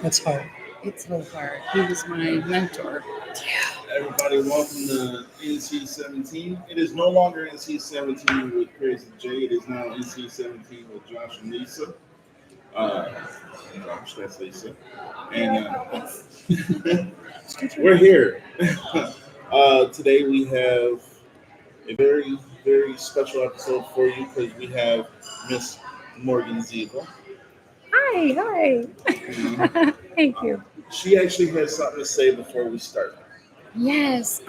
That's hard. It's so hard. He was my mentor. Everybody, welcome to NC-17. It is no longer NC-17 with Crazy J. It is now NC-17 with Josh and Lisa. Josh, that's Lisa. And we're here. Today we have a very, very special episode for you because we have Miss Morgan Ziva. Hi. Thank you. She actually has something to say before we start. Yes,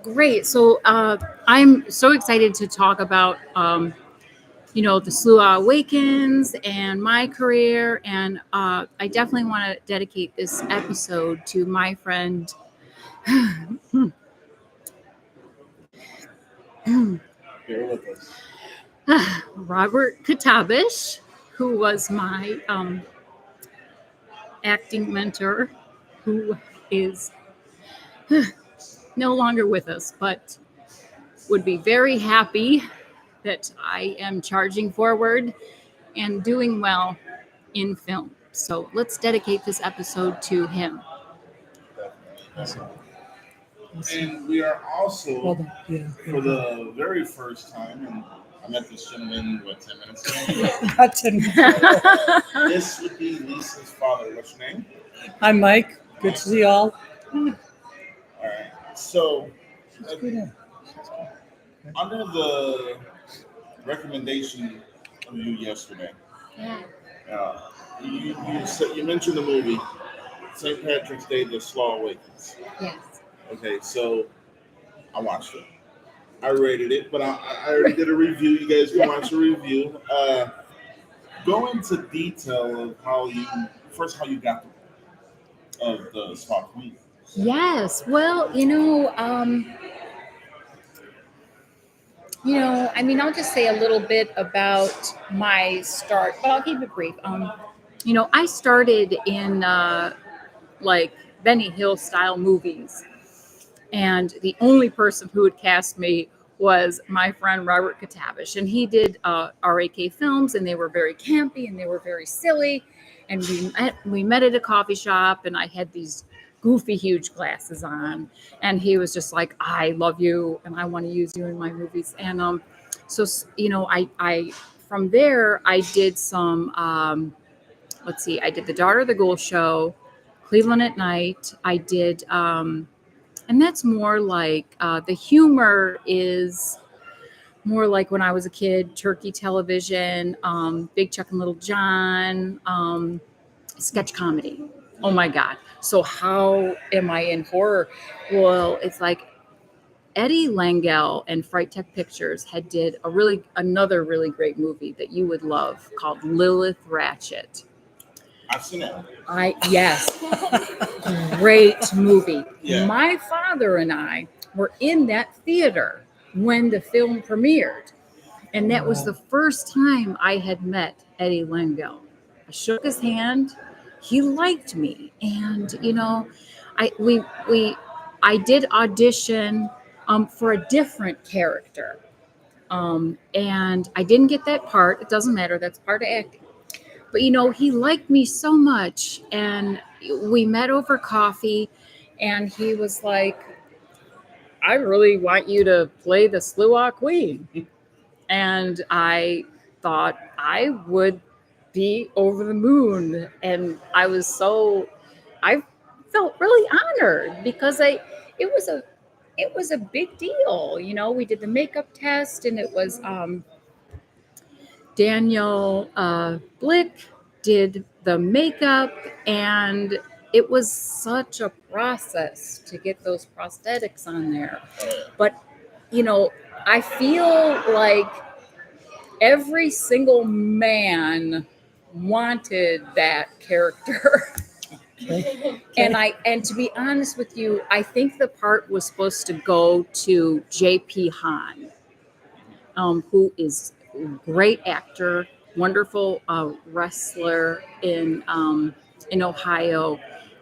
great. So I'm so excited to talk about, the Sluagh Awakens and my career. And I definitely want to dedicate this episode to my friend, Bear with us. Robert Katabish, who was my acting mentor, who is no longer with us, but would be very happy that I am charging forward and doing well in film. So let's dedicate this episode to him. Awesome. And we are also, Well done. Yeah. for the very first time, and I met this gentleman, 10 minutes ago? About 10 minutes. This would be Lisa's father. What's your name? I'm Mike. Good to see y'all. All right. So, Good. under the recommendation of you yesterday, you mentioned the movie St. Patrick's Day: The Sluagh Awakens. Yes. Okay, so I watched it. I rated it, but I already did a review. You guys can watch the review. Go into detail of how you got the Sluagh Queen. Yes. Well, I'll just say a little bit about my start, but I'll keep it brief. I started in Benny Hill style movies, and the only person who would cast me was my friend Robert Katabish, and he did RAK films, and they were very campy and they were very silly. And we met at a coffee shop, and I had these goofy, huge glasses on, and he was just like, "I love you, and I want to use you in my movies." And I from there I did some. I did The Daughter of the Ghoul Show, Cleveland at Night. I did, and that's more like the humor is more like when I was a kid, Turkey Television, Big Chuck and Little John, sketch comedy. Oh my God. So how am I in horror? Well, it's like Eddie Langell and Fright Tech Pictures had did another really great movie that you would love called Lilith Ratchet. I've seen it. Yes. Great movie. Yeah. My father and I were in that theater when the film premiered. And that was the first time I had met Eddie Langell. I shook his hand. He liked me. And, I did audition for a different character. And I didn't get that part. It doesn't matter. That's part of acting. But, he liked me so much. And we met over coffee. And he was like, "I really want you to play the Sluagh Queen." And I thought I would be over the moon. And I felt really honored because it was a big deal. We did the makeup test, and it was Daniel Blick did the makeup, and it was such a process to get those prosthetics on there. But, I feel like every single man wanted that character. Okay. And to be honest with you, I think the part was supposed to go to J.P. Hahn, who is a great actor, wonderful wrestler in Ohio.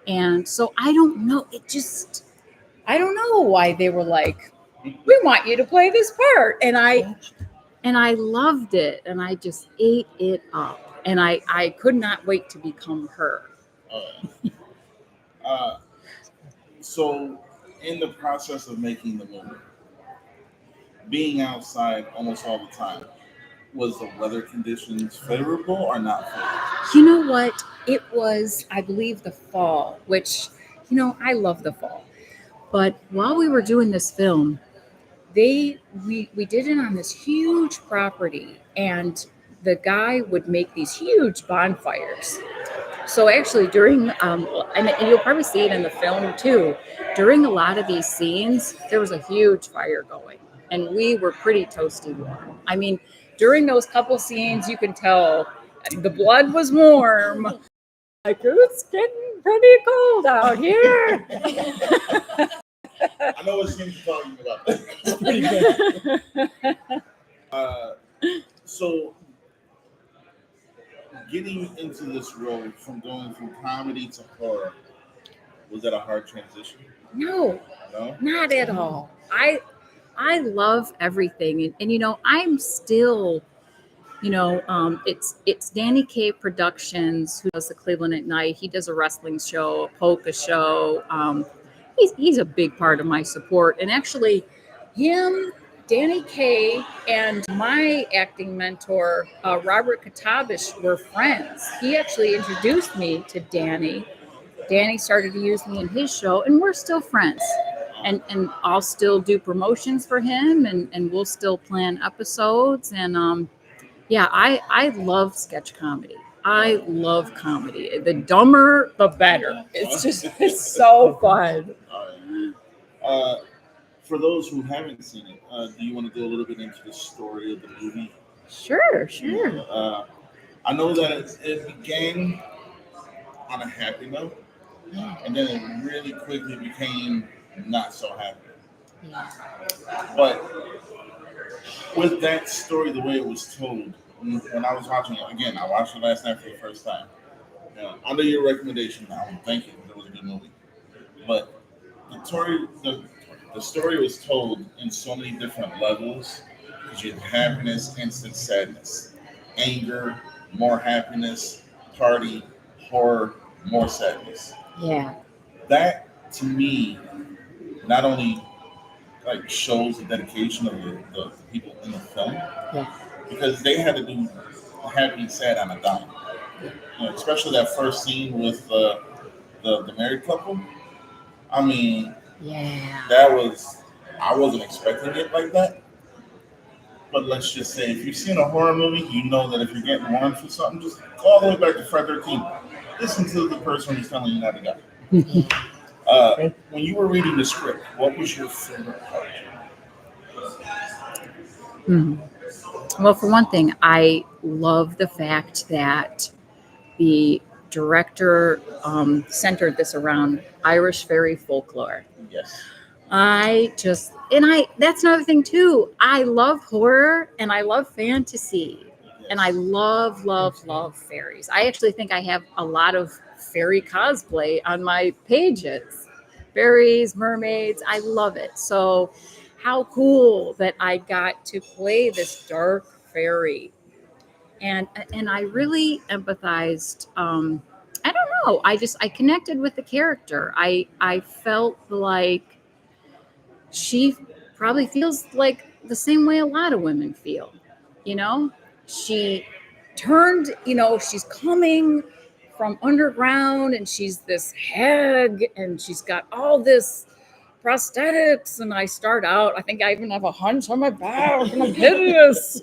And so I don't know. I don't know why they were like, "We want you to play this part." And I loved it, and I just ate it up. And I could not wait to become her. So, in the process of making the movie, being outside almost all the time, was the weather conditions favorable or not favorable? You know what? It was, I believe, the fall, which, I love the fall. But while we were doing this film, we did it on this huge property, and the guy would make these huge bonfires. So actually, during and you'll probably see it in the film too. During a lot of these scenes, there was a huge fire going, and we were pretty toasty warm. I mean, during those couple scenes, you can tell the blood was warm. Like, it's getting pretty cold out here. I know what scene you're talking about. It's pretty good. So, getting into this role from going from comedy to horror, was that a hard transition? No, No? not at all. I love everything, and I'm still, it's Danny Kaye Productions who does the Cleveland at Night. He does a wrestling show, a polka show. He's a big part of my support, and actually, him, Danny Kaye, and my acting mentor, Robert Katabish, were friends. He actually introduced me to Danny. Danny started to use me in his show, and we're still friends. And I'll still do promotions for him, and we'll still plan episodes. And yeah, I love sketch comedy. I love comedy. The dumber, the better. It's so fun. For those who haven't seen it, do you want to go a little bit into the story of the movie? Sure. I know that it began on a happy note, and then it really quickly became not so happy. Yeah. But with that story, the way it was told, when I was watching it, again, I watched it last night for the first time. Under your recommendation, now, thank you. It was a good movie. But the story was told in so many different levels. Because you had happiness, instant sadness, anger, more happiness, party, horror, more sadness. Yeah. That to me not only like shows the dedication of the people in the film, Yeah. because they had to do happy and sad on a dime. Especially that first scene with the married couple. I mean, Yeah. I wasn't expecting it like that. But let's just say, if you've seen a horror movie, you know that if you're getting warned for something, just go all the way back to Friday 13th. Listen to the person who's telling you not to go. When you were reading the script, what was your favorite part? Well, for one thing, I love the fact that the director centered this around Irish fairy folklore. Yes. That's another thing too. I love horror and I love fantasy, and I love fairies. I actually think I have a lot of fairy cosplay on my pages. Fairies, mermaids, I love it. So how cool that I got to play this dark fairy. And I really empathized. I don't know. I connected with the character. I felt like she probably feels like the same way a lot of women feel. She turned. She's coming from underground, and she's this hag, and she's got all this prosthetics. And I start out. I think I even have a hunch on my back, and I'm hideous.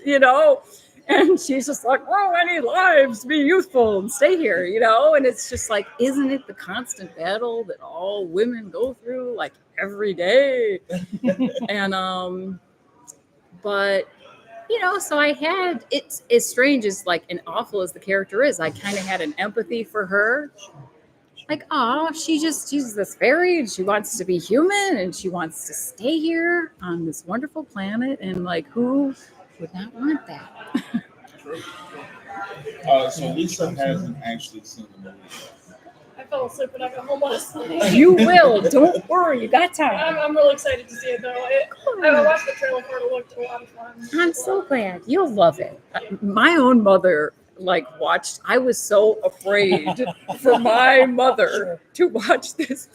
And she's just like, "Oh, any lives, be youthful and stay here," And it's just like, isn't it the constant battle that all women go through, like every day? And but so I had, it's as strange as like and awful as the character is, I kind of had an empathy for her. Like, oh, she's this fairy, and she wants to be human, and she wants to stay here on this wonderful planet, and like, who would not want that? So Lisa hasn't actually seen the movie yet. I fell asleep when I got home last night. You will. Don't worry. You got time. I'm really excited to see it, though. I watched the trailer for it. It looked a lot of fun. I'm so glad. You'll love it. My own mother like watched. I was so afraid for my mother to watch this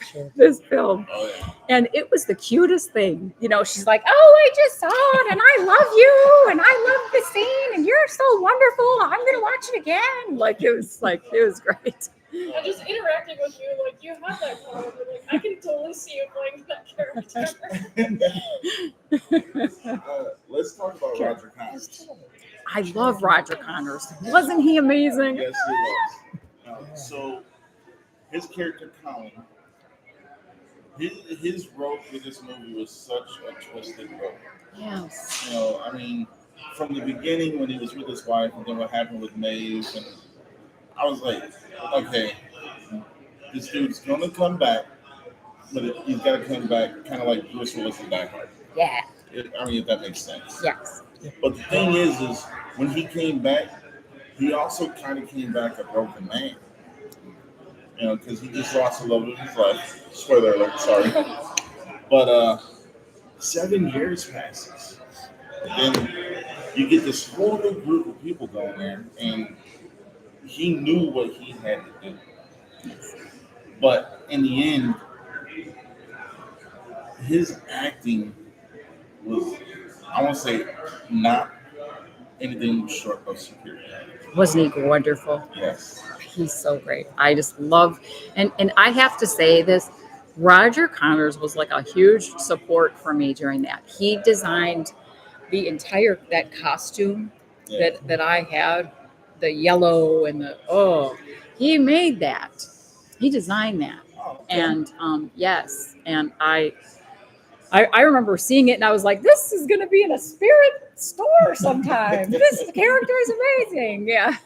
film, Oh yeah. and it was the cutest thing. You know, she's like, "Oh, I just saw it, and I love you, and I love the scene, and you're so wonderful. I'm gonna watch it again." Like it was great. And just interacting with you, like you have that quality. Like I can totally see you playing that character. Let's talk about Roger Connors. I love Roger Connors. Wasn't he amazing? Yes, he was. So his character Colin, his role for this movie was such a twisted role. Yes. You know, I mean, from the beginning when he was with his wife, and then what happened with Maeve, and I was like, okay, this dude's gonna come back, but he's got to come back kind of like Bruce Willis in Die Hard. Yeah. I mean, if that makes sense. Yes. But the thing is when he came back, he also kind of came back a broken man. You know, because he just lost the love of his life. Spoiler alert, sorry. But 7 years passes. And then you get this whole new group of people going there, and he knew what he had to do. But in the end, his acting was, I won't say not anything short of superior. Wasn't he wonderful? Yes. He's so great. I just love, and I have to say this, Roger Connors was like a huge support for me during that. He designed the entire, that costume that I had, the yellow and he made that. He designed that. Oh, okay. And yes, and I remember seeing it and I was like, this is going to be in a Spirit store sometime. This character is amazing. Yeah.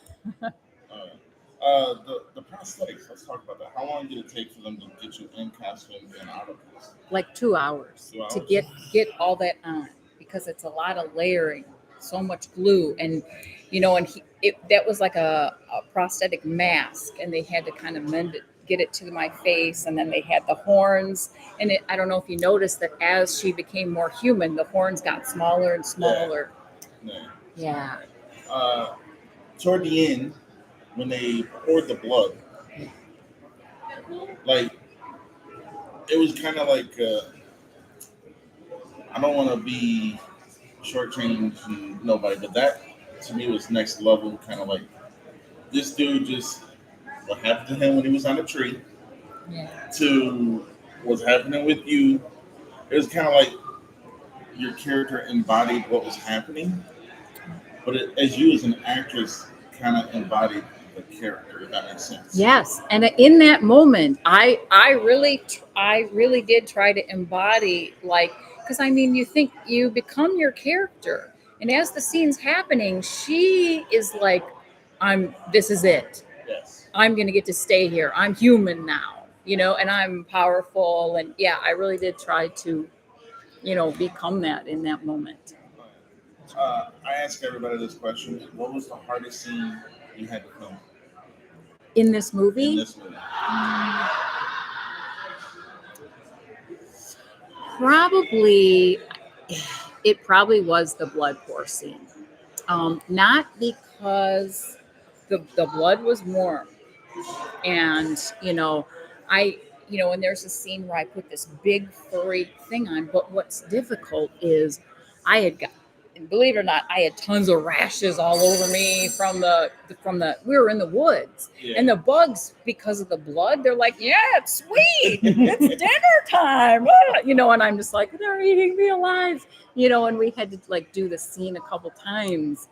The prosthetics, let's talk about that. How long did it take for them to get you in costume and out of this? Like 2 hours, 2 hours? to get all that on, because it's a lot of layering, so much glue. And, you know, and that was like a prosthetic mask, and they had to kind of mend it, get it to my face, and then they had the horns. And I don't know if you noticed that as she became more human, the horns got smaller and smaller. Yeah. Toward the end, when they poured the blood, like, it was kind of like, I don't want to be shortchanged nobody, but that to me was next level. Kind of like this dude just, what happened to him when he was on a tree, to what's happening with you. It was kind of like your character embodied what was happening, but as you as an actress kind of embodied the character, if that makes sense. Yes, and in that moment, I really did try to embody, like, because I mean, you think you become your character, and as the scene's happening, she is like, this is it. Yes. I'm gonna get to stay here. I'm human now, you know, and I'm powerful, and yeah, I really did try to, you know, become that in that moment. I ask everybody this question: what was the hardest scene you had to film In this movie? in this movie? It probably was the blood pour scene. Not because the blood was warm, and and there's a scene where I put this big furry thing on, but what's difficult is believe it or not, I had tons of rashes all over me from the we were in the woods, and the bugs, because of the blood, they're like, yeah, it's sweet, it's dinner time, and I'm just like, they're eating me alive, and we had to like do the scene a couple times.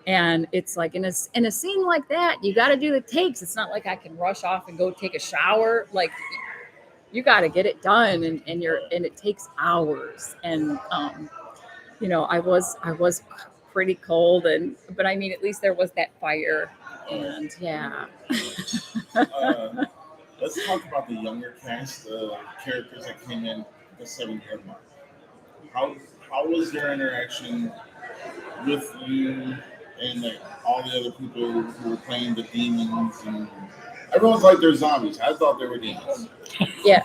And it's like in a scene like that, you got to do the takes. It's not like I can rush off and go take a shower. Like, you got to get it done, and it takes hours. And I was pretty cold, but I mean, at least there was that fire, and yeah. Let's talk about the younger cast, the characters that came in the 7-year mark. How was their interaction with you and like all the other people who were playing the demons? And everyone's like, they're zombies. I thought they were demons. Yeah.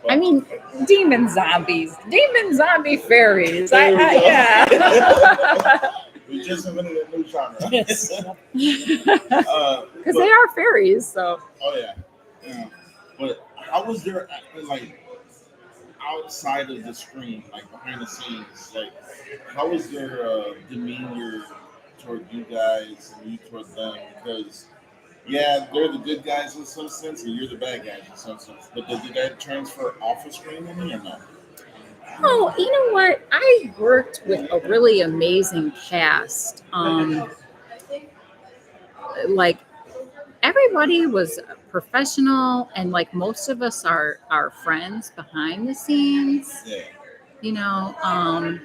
I mean, demon zombie fairies. Yeah. We just invented a new genre. Yes. Because they are fairies, so. Oh yeah. Yeah. But how was their like outside of the screen, like behind the scenes, like how was their demeanor toward you guys and you toward them? Because yeah, they're the good guys in some sense, and you're the bad guys in some sense. But did that transfer off the screen any or no? Oh, you know what? I worked with a really amazing cast. Like everybody was professional, and like most of us are friends behind the scenes. Yeah. You know, I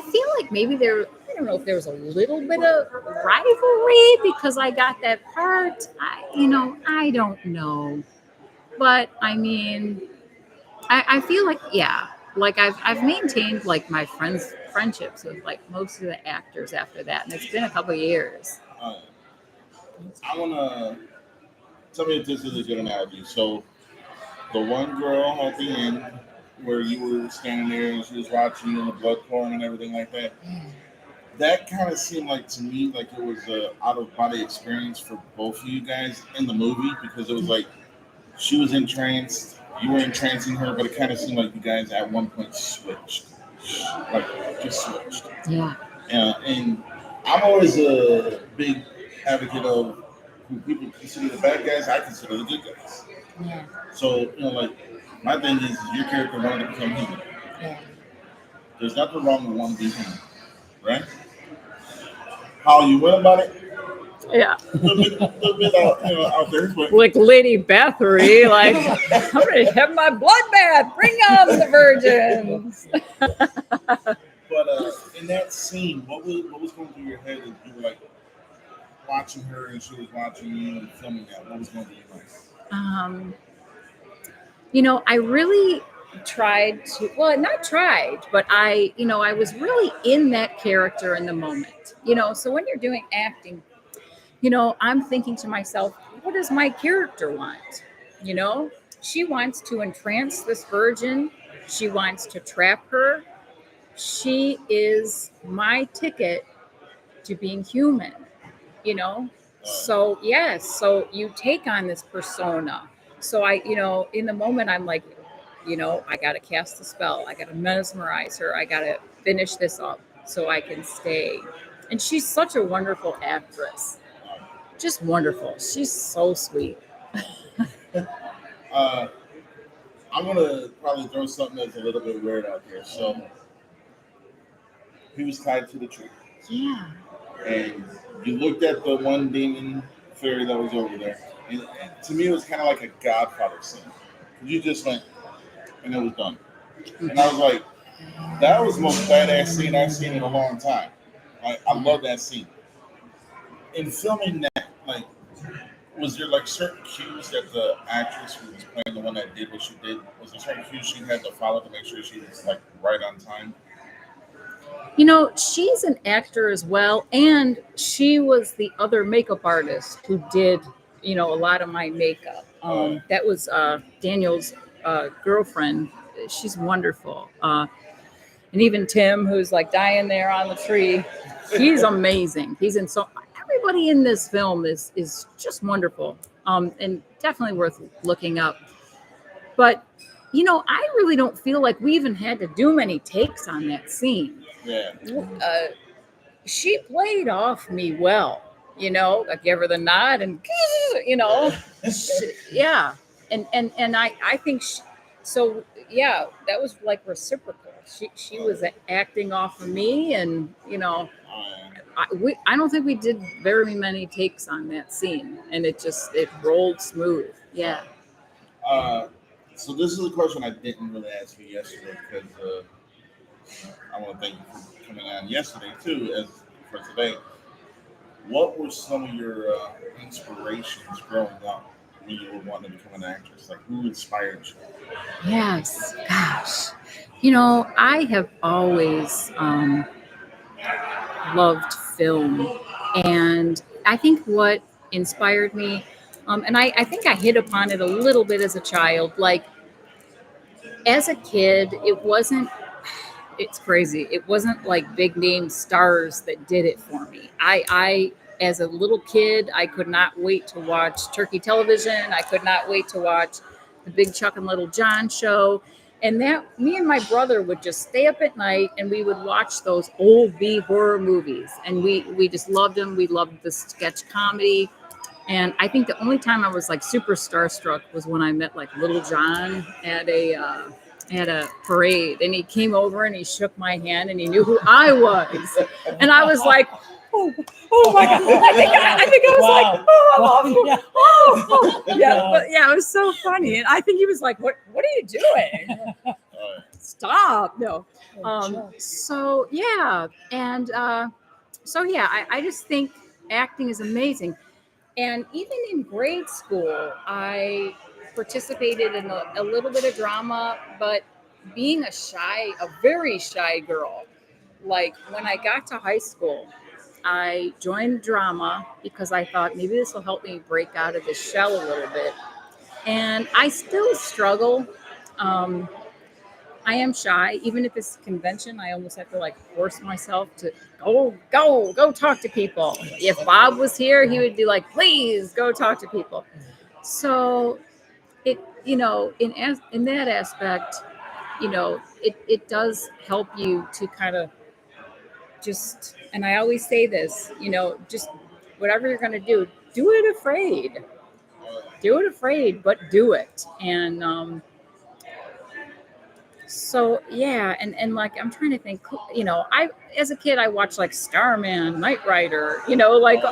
feel like maybe I don't know if there was a little bit of rivalry because I got that part. I don't know. But I mean, I feel like, yeah, like I've maintained like my friendships with like most of the actors after that. And it's been a couple of years. I wanna tell me if this is a good analogy. So the one girl at the end where you were standing there and she was watching you in the blood pouring and everything like that. That kind of seemed like to me like it was a out of body experience for both of you guys in the movie because it was like she was entranced, you were entrancing her, but it kind of seemed like you guys at one point switched, like just switched. Yeah. And I'm always a big advocate of who people consider the bad guys. I consider the good guys. Yeah. So like my thing is your character wanted to become human. Yeah. There's nothing wrong with wanting to be human, right? How you went about it, Yeah. a little bit out there, but Like Lady Bathory, like, I'm ready to have my bloodbath. Bring on the virgins. but in that scene, what was going through your head as you were like watching her and she was watching you and filming that? What was going through your mind? I really tried to, well, not tried, but I was really in that character in the moment. So when you're doing acting, I'm thinking to myself, what does my character want? She wants to entrance this virgin. She wants to trap her. She is my ticket to being human, So, yes, so you take on this persona. So in the moment, I'm like, I got to cast the spell. I got to mesmerize her. I got to finish this up so I can stay. And she's such a wonderful actress. Just wonderful. She's so sweet. I'm gonna probably throw something that's a little bit weird out there. So he was tied to the tree, Yeah. and you looked at the one demon fairy that was over there, and to me it was kind of like a Godfather scene. You just went, and it was done. And I was like, that was the most badass scene I've seen in a long time. I love that scene. In filming that, like, was there like certain cues that the actress who was playing the one that did what she did, was there certain cues she had to follow to make sure she was like right on time? She's an actor as well, and she was the other makeup artist who did, a lot of my makeup. That was Daniel's girlfriend. She's wonderful. And even Tim, who's like dying there on the tree, he's amazing. Everybody in this film is just wonderful, and definitely worth looking up. But I really don't feel like we even had to do many takes on that scene. Yeah. She played off me well. I gave her the nod, and yeah, and I think so. Yeah, that was like reciprocal. She was acting off of me, and I don't think we did very many takes on that scene, and it rolled smooth. Yeah. So this is a question I didn't really ask you yesterday because I want to thank you for coming on yesterday too, as for today. What were some of your inspirations growing up when you were wanting to become an actress? Like, who inspired you? Yes. Gosh. I have always loved film, and I think what inspired me, and I think I hit upon it a little bit as a child. Like, as a kid, it wasn't it's crazy. It wasn't like big name stars that did it for me. I as a little kid, I could not wait to watch Turkey Television. I could not wait to watch the Big Chuck and Little John show. And that me and my brother would just stay up at night and we would watch those old B horror movies. And we just loved them. We loved the sketch comedy. And I think the only time I was like super starstruck was when I met like Little John at a parade, and he came over and he shook my hand and he knew who I was, and I was like, oh my god! I think I was like, oh, I love you. Yeah. Oh, yeah, but yeah, it was so funny, and I think he was like, what are you doing? Stop! No. So yeah, and so yeah, I just think acting is amazing. And even in grade school, I participated in a little bit of drama, but being a very shy girl, like when I got to high school, I joined drama because I thought maybe this will help me break out of the shell a little bit. And I still struggle. I am shy. Even at this convention, I almost have to like force myself to go talk to people. If Bob was here, he would be like, please go talk to people. So it, in that aspect, it does help you to kind of just, and I always say this, just whatever you're going to do it afraid. Do it afraid, but do it. And, so yeah, and like I'm trying to think, I as a kid I watched like Starman, Knight Rider, like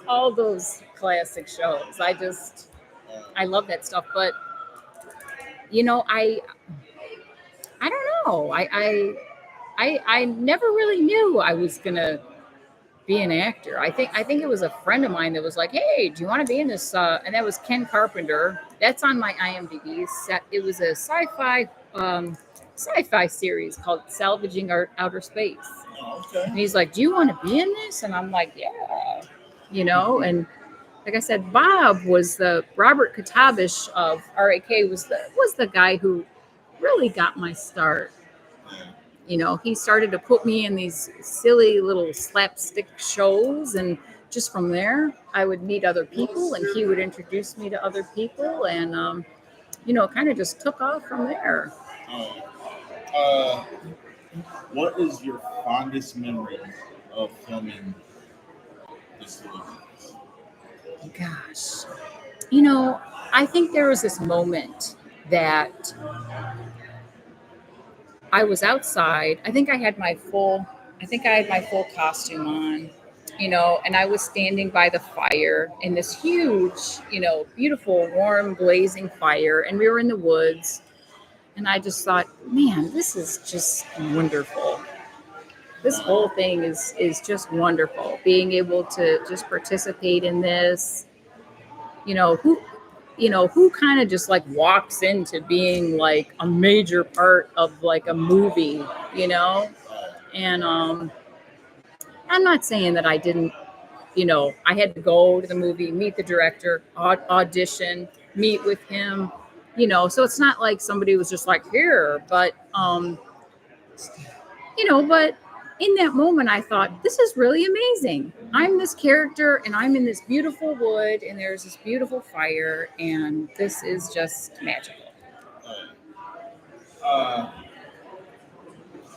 all those classic shows. I love that stuff, but I don't know. I never really knew I was gonna be an actor. I think it was a friend of mine that was like, "Hey, do you want to be in this?" And that was Ken Carpenter. That's on my IMDb. It was a sci-fi series called Salvaging Outer Space. Okay. And he's like, "Do you want to be in this?" And I'm like, "Yeah," And like I said, Robert Katabish of RAK was the guy who really got my start. He started to put me in these silly little slapstick shows, and just from there, I would meet other people, and he would introduce me to other people, and kind of just took off from there. What is your fondest memory of filming this series? Gosh, I think there was this moment that I was outside. I think I had my full costume on, and I was standing by the fire in this huge, beautiful, warm, blazing fire. And we were in the woods. And I just thought, man, this is just wonderful. This whole thing is just wonderful. Being able to just participate in this, who kind of just like walks into being like a major part of like a movie, And I'm not saying that I didn't, I had to go to the movie, meet the director, audition, meet with him, so it's not like somebody was just like here, but but in that moment I thought, this is really amazing. I'm this character and I'm in this beautiful wood and there's this beautiful fire and this is just magical.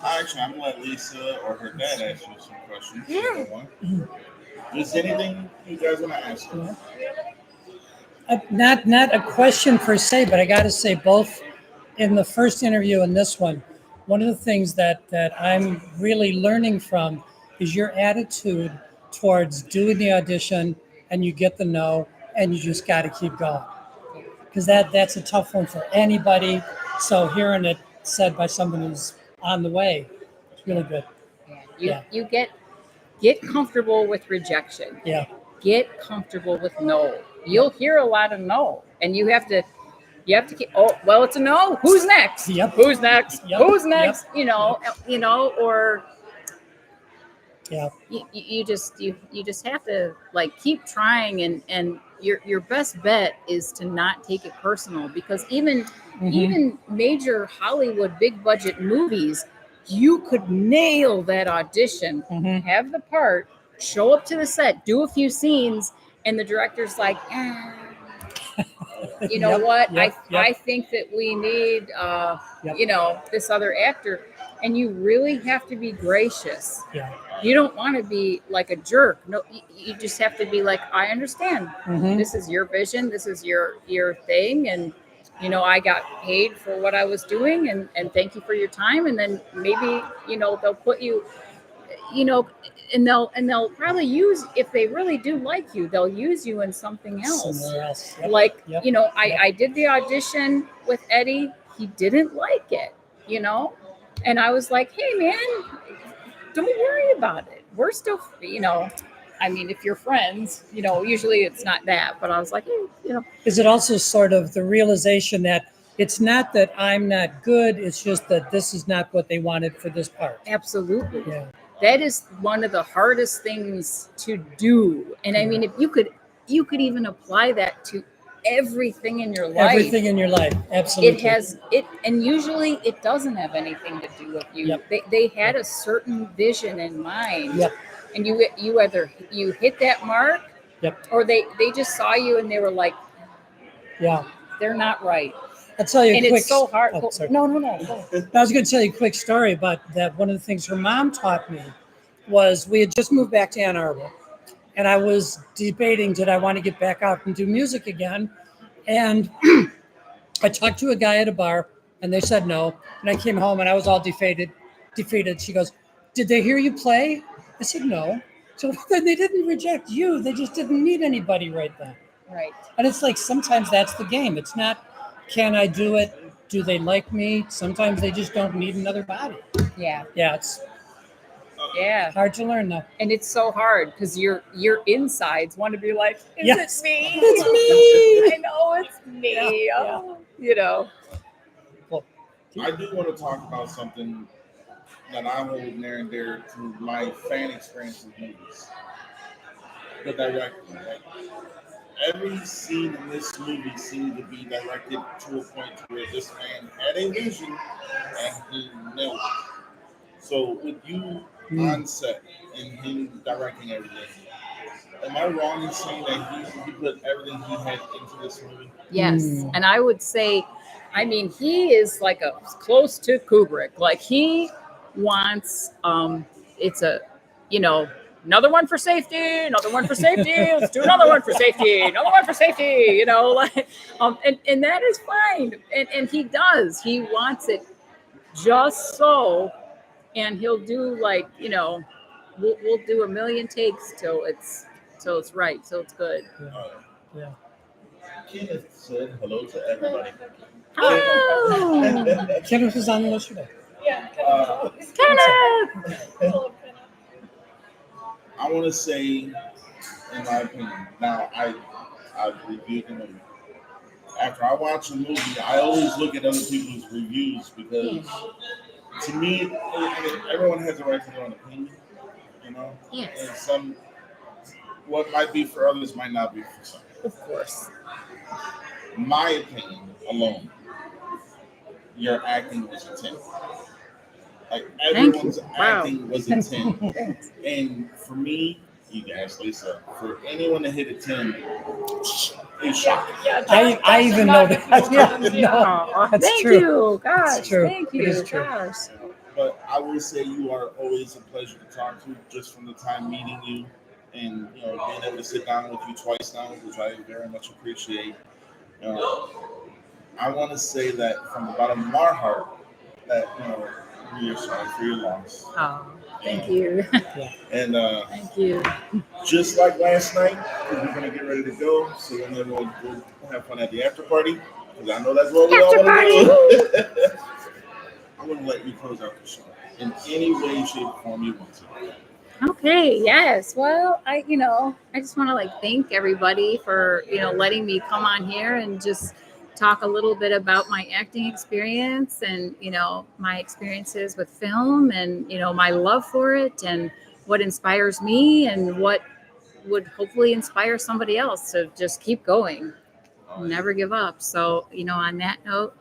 Actually, I'm gonna let Lisa or her dad ask you some questions. Yeah. Is anything you guys want to ask her? Not a question per se, but I got to say, both in the first interview and this one of the things that I'm really learning from is your attitude towards doing the audition and you get the no and you just got to keep going, because that's a tough one for anybody. So hearing it said by someone who's on the way, it's really good. You get comfortable with rejection. Yeah. Get comfortable with no. You'll hear a lot of no, and you have to keep, oh, well, it's a no. Who's next? Yep. Who's next? Yep. Who's next? Yep. Or Yeah. You just have to like keep trying, and your best bet is to not take it personal, because even major Hollywood big budget movies, you could nail that audition, have the part, show up to the set, do a few scenes, and the director's like, you know Yep, what, yep, I yep. think that we need Yep. this other actor, and you really have to be gracious. Yeah. You don't want to be like a jerk. No, you just have to be like, I understand. This is your vision. This is your thing, and I got paid for what I was doing, and thank you for your time. And then maybe they'll put you, you know, and they'll probably use, if they really do like you, they'll use you in something else. Somewhere else. Yep. Like Yep. I did the audition with Eddie. He didn't like it, and I was like, hey man, don't worry about it. We're still, I mean, if you're friends, usually it's not that, but I was like, hey. Is it also sort of the realization that it's not that I'm not good, it's just that this is not what they wanted for this part? Absolutely. Yeah. That is one of the hardest things to do. And I mean, if you could even apply that to everything in your life. Everything in your life. Absolutely. It has it, and usually it doesn't have anything to do with you. Yep. They had a certain vision in mind. Yep. And you either you hit that mark, Yep. or they just saw you and they were like, Yeah. they're not right. I'll tell you And a quick. it's so hard. Oh, sorry. No. I was going to tell you a quick story about that. One of the things her mom taught me was we had just moved back to Ann Arbor, and I was debating, did I want to get back out and do music again? And I talked to a guy at a bar, and they said no. And I came home, and I was all defeated. She goes, did they hear you play? I said no. So then they didn't reject you. They just didn't need anybody right then. Right. And it's like sometimes that's the game. It's not, can I do it? Do they like me? Sometimes they just don't need another body. Yeah. Yeah, it's Yeah. hard to learn though. And it's so hard because your insides want to be like, is Yes. it me? It's me. I know it's me. Yeah. Oh, Well, I do want to talk about something that I hold near and dear to my fan experience with movies. The directing. Like, every scene in this movie seemed to be directed to a point where this man had a vision and he nailed it. So with you on set and him directing everything, am I wrong in saying that he put everything he had into this movie? Yes. And I would say, I mean, he is like close to Kubrick. Like he wants, it's a, another one for safety, another one for safety. Let's do another one for safety, another one for safety, like, and that is fine. And he does, he wants it just so, and he'll do like, we'll do a million takes till it's right, till it's good. yeah. Kenneth said hello to everybody. Oh, Kenneth was on yesterday. Yeah. Kenneth! I want to say, in my opinion, now I've reviewed the movie. After I watch a movie, I always look at other people's reviews because, to me, everyone has a right to their own opinion, Yes. And what might be for others might not be for some. Of course. My opinion alone, your acting was a 10. Like everyone's acting was a 10. And for me, you guys, Lisa, for anyone to hit a 10, it's shocking. Yeah, I even know that. Yeah, no, that's Thank true. you. Gosh, It's true. thank It you. is true. Gosh. But I will say you are always a pleasure to talk to, just from the time meeting you and being able to sit down with you twice now, which I very much appreciate. I want to say that from the bottom of my heart that we are sorry for your loss. Oh, thank you. And Thank you. just like last night, we're gonna get ready to go. So then we'll have fun at the after party, because I know that's what we all want to do. I'm gonna let you close out the show in any way, shape, or form you want to. Okay, yes. Well, I just want to thank everybody for, letting me come on here and just talk a little bit about my acting experience and, my experiences with film and, my love for it and what inspires me and what would hopefully inspire somebody else to just keep going, never give up. So, on that note,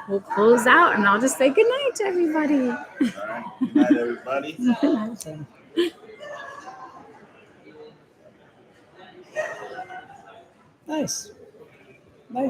we'll close out and I'll just say good night to everybody. All right. Good night, everybody. Nice.